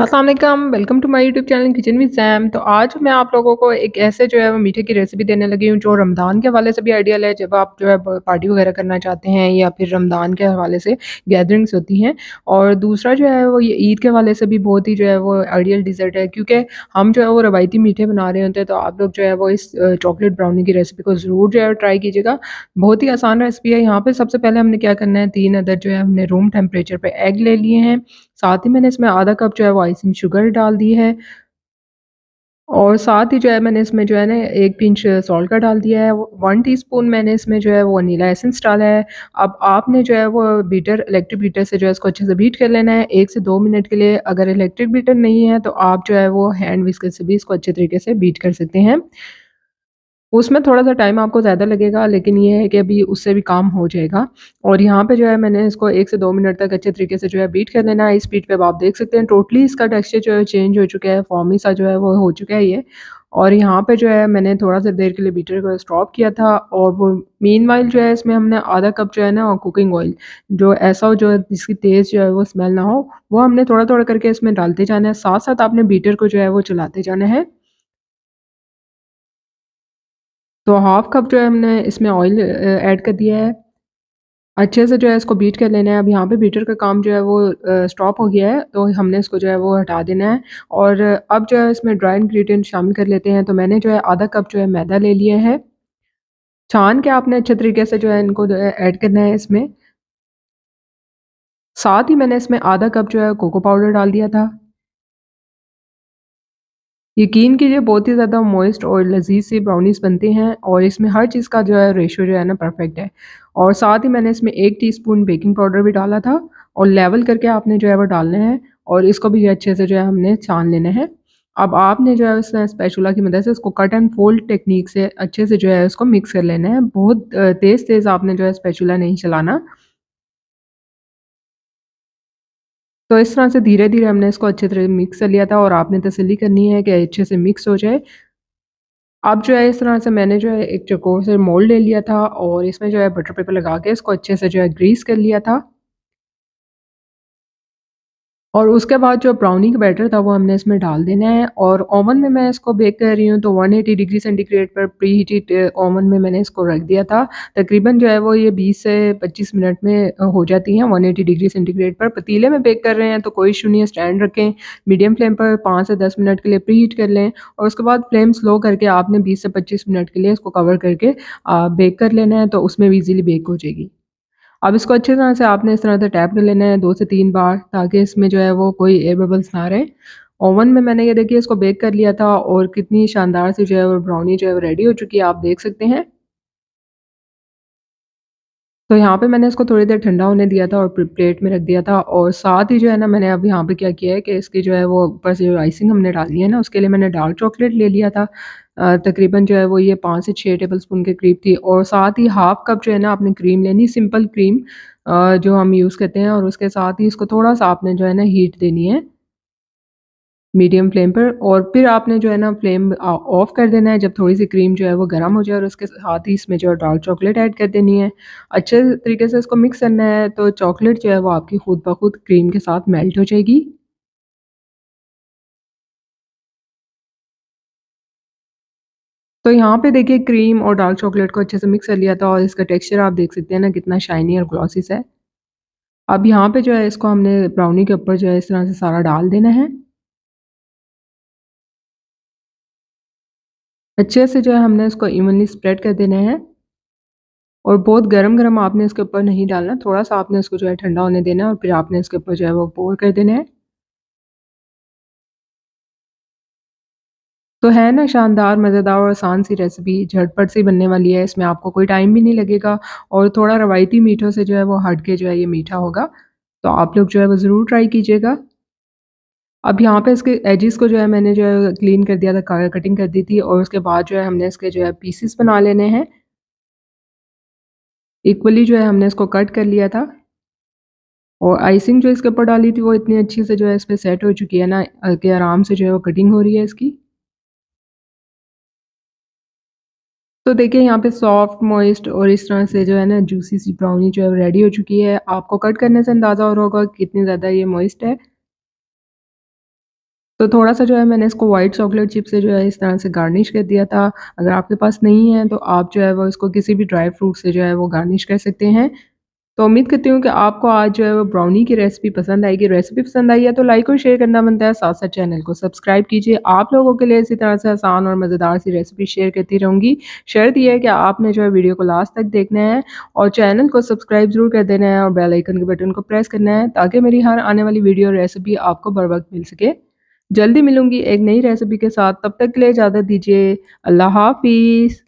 अस्सलाम वालेकुम, welcome to my YouTube channel kitchen with Sam. तो आज मैं आप लोगों को एक ऐसे जो है वो मीठे की रेसिपी देने लगी हूँ जो रमज़ान के हवाले से भी आइडियल है। जब आप जो है पार्टी वगैरह करना चाहते हैं या फिर रमज़ान के हवाले से गैदरिंग्स होती हैं। और दूसरा जो है वो ये ईद के हवाले से भी बहुत ही जो है वो आइडियल डिज़र्ट है, क्योंकि हम जो है वो रवायती मीठे बना रहे होते हैं। तो आप लोग जो है वो इस चॉकलेट ब्राउनी की रेसिपी को ज़रूर जो है ट्राई कीजिएगा। बहुत ही आसान रेसिपी है। यहाँ पे सबसे पहले हमने क्या करना है, 3 अदद जो है हमने रूम टेम्परेचर पे एग ले लिए हैं। साथ ही मैंने इसमें आधा कप जो है वो आइसिंग शुगर डाल दी है, और साथ ही जो है मैंने इसमें जो है ना 1 पिंच सॉल्ट का डाल दिया है। 1 टीस्पून मैंने इसमें जो है वो वनीला एसेंस डाला है। अब आपने जो है वो इलेक्ट्रिक बीटर से जो है इसको अच्छे से बीट कर लेना है 1 से 2 मिनट के लिए। अगर इलेक्ट्रिक बीटर नहीं है तो आप जो है वो हैंड व्हिस्कर से भी इसको अच्छे तरीके से बीट कर सकते हैं। उसमें थोड़ा-सा टाइम आपको ज़्यादा लगेगा, लेकिन ये है कि अभी उससे भी काम हो जाएगा। और यहाँ पे जो है मैंने इसको 1 से 2 मिनट तक अच्छे तरीके से जो है बीट कर लेना है। इस स्पीड पे अब आप देख सकते हैं टोटली इसका टेक्सचर जो है चेंज हो चुका है, फॉर्मी सा जो है वो हो चुका है ये। और यहाँ पे जो है मैंने थोड़ा-सा देर के लिए बीटर को स्टॉप किया था, और वो मीनवाइल जो है इसमें हमने आधा कप जो है ना कुकिंग ऑयल, जो ऐसा हो जो जिसकी तेज़ जो है वो स्मेल ना हो, वो हमने थोड़ा-थोड़ा करके इसमें डालते जाना है। साथ-साथ आपने बीटर को जो है वो चलाते जाना है। तो हाफ कप जो है हमने इसमें ऑयल ऐड कर दिया है। अच्छे से जो है इसको बीट कर लेना है। अब यहाँ पे बीटर का काम जो है वो स्टॉप हो गया है, तो हमने इसको जो है वो हटा देना है। और अब जो है इसमें ड्राई इंग्रीडिएंट शामिल कर लेते हैं। तो मैंने जो है आधा कप जो है मैदा ले लिया है। छान के आपने अच्छे तरीके से जो है इनको जो है ऐड करना है इसमें। साथ ही मैंने इसमें आधा कप जो है कोको पाउडर डाल दिया था। यकीन कीजिए बहुत ही ज़्यादा मॉइस्ट और लज़ीज़ सी ब्राउनीज़ बनती हैं, और इसमें हर चीज़ का जो है रेशियो जो है ना परफ़ेक्ट है। और साथ ही मैंने इसमें 1 टीस्पून बेकिंग पाउडर भी डाला था, और लेवल करके आपने जो है वो डालना है, और इसको भी अच्छे से जो है हमने छान लेना है। अब आपने जो है उसमें स्पैचुला की मदद से इसको कट एंड फ़ोल्ड टेक्नीक से अच्छे से जो है उसको मिक्स कर लेना है। बहुत तेज़-तेज़ आपने जो है स्पैचुला नहीं चलाना। तो इस तरह से धीरे-धीरे हमने इसको अच्छी तरह मिक्स कर लिया था, और आपने तसल्ली करनी है कि अच्छे से मिक्स हो जाए। अब जो है इस तरह से मैंने जो है एक चौकोर से मोल्ड ले लिया था, और इसमें जो है बटर पेपर लगा के इसको अच्छे से जो है ग्रीस कर लिया था। और उसके बाद जो ब्राउनी का बैटर था वो हमने इसमें डाल देना है, और ओवन में मैं इसको बेक कर रही हूँ तो 180 डिग्री सेंटीग्रेड पर प्री हीटेड ओवन में मैंने इसको रख दिया था। तकरीबन जो है वो ये 20 से 25 मिनट में हो जाती हैं 180 डिग्री सेंटीग्रेड पर। पतीले में बेक कर रहे हैं तो कोई इश्यू नहीं है, स्टैंड रखें, मीडियम फ्लेम पर 5 से 10 मिनट के लिए प्री हीट कर लें, और उसके बाद फ्लेम स्लो करके आपने 20 से 25 मिनट के लिए इसको कवर करके बेक कर लेना है, तो उसमें भी ईज़िली बेक हो जाएगी। अब इसको अच्छी तरह से आपने इस तरह से टैप कर लेना है 2 से 3 बार, ताकि इसमें जो है वो कोई एयर बबल्स ना रहे। ओवन में मैंने ये देखिए इसको बेक कर लिया था, और कितनी शानदार सी जो है वो ब्राउनी जो है वो रेडी हो चुकी है, आप देख सकते हैं। तो यहाँ पे मैंने इसको थोड़ी देर ठंडा होने दिया था और प्लेट में रख दिया था, और साथ ही जो है ना मैंने अब यहाँ पे क्या किया है कि इसकी जो है वो ऊपर से जो आइसिंग हमने डालनी है ना, उसके लिए मैंने डार्क चॉकलेट ले लिया था। तकरीबन जो है वो ये 5 से 6 टेबलस्पून के करीब थी, और साथ ही हाफ कप जो है ना आपने क्रीम लेनी, सिंपल क्रीम जो हम यूज़ करते हैं, और उसके साथ ही इसको थोड़ा-सा आपने जो है ना हीट देनी है मीडियम फ्लेम पर, और फिर आपने जो है ना फ्लेम ऑफ कर देना है जब थोड़ी-सी क्रीम जो है वो गरम हो जाए, और उसके साथ ही इसमें जो है डार्क चॉकलेट ऐड कर देनी है। अच्छे तरीके से इसको मिक्स करना है, तो चॉकलेट जो है वो आपकी खुद ब खुद क्रीम के साथ मेल्ट हो जाएगी। तो यहाँ पे देखिए क्रीम और डार्क चॉकलेट को अच्छे से मिक्स कर लिया था, और इसका टेक्सचर आप देख सकते हैं ना कितना शाइनी और ग्लॉसी सा है। अब यहाँ पे जो है इसको हमने ब्राउनी के ऊपर जो है इस तरह से सारा डाल देना है। अच्छे से जो है हमने इसको इवनली स्प्रेड कर देना है, और बहुत गरम-गरम आपने इसके ऊपर नहीं डालना, थोड़ा-सा आपने इसको जो है ठंडा होने देना है, और फिर आपने इसके ऊपर जो है वो पोर कर देना है। तो है ना शानदार, मज़ेदार और आसान सी रेसिपी, झटपट सी बनने वाली है, इसमें आपको कोई टाइम भी नहीं लगेगा, और थोड़ा रवायती मीठों से जो है वो हट के जो है ये मीठा होगा। तो आप लोग जो है वो ज़रूर ट्राई कीजिएगा। अब यहाँ पे इसके एजेस को जो है मैंने जो है क्लीन कर दिया था, क कटिंग कर दी थी, और उसके बाद जो है हमने इसके जो है पीसेस बना लेने हैं। इक्वली जो है हमने इसको कट कर लिया था, और आइसिंग जो इसके ऊपर डाली थी वो इतनी अच्छी से जो है इस पे सेट हो चुकी है ना, कि आराम से जो है वो कटिंग हो रही है इसकी। तो देखिए यहाँ पे सॉफ्ट, मॉइस्ट और इस तरह से जो है ना जूसी सी ब्राउनी जो है रेडी हो चुकी है। आपको कट करने से अंदाज़ा हो रहा होगा कि कितनी ज़्यादा ये मॉइस्ट है। तो थोड़ा-सा जो है मैंने इसको व्हाइट चॉकलेट चिप से जो है इस तरह से गार्निश कर दिया था। अगर आपके पास नहीं है तो आप जो है वो इसको किसी भी ड्राई फ्रूट से जो है वो गार्निश कर सकते हैं। तो उम्मीद करती हूँ कि आपको आज जो है वो ब्राउनी की रेसिपी पसंद आएगी। रेसिपी पसंद आई है तो लाइक और शेयर करना बनता है, साथ-साथ चैनल को सब्सक्राइब कीजिए। आप लोगों के लिए इसी तरह से आसान और मज़ेदार सी रेसिपी शेयर करती रहूँगी। शर्त ये है कि आपने जो है वीडियो को लास्ट तक देखना है और चैनल को सब्सक्राइब ज़रूर कर देना है और बेल आइकन के बटन को प्रेस करना है ताकि मेरी हर आने वाली वीडियो रेसिपी आपको बर वक़्त मिल सके। जल्दी मिलूँगी एक नई रेसिपी के साथ, तब तक के लिए इजाज़त दीजिए। अल्लाह हाफ़िज़।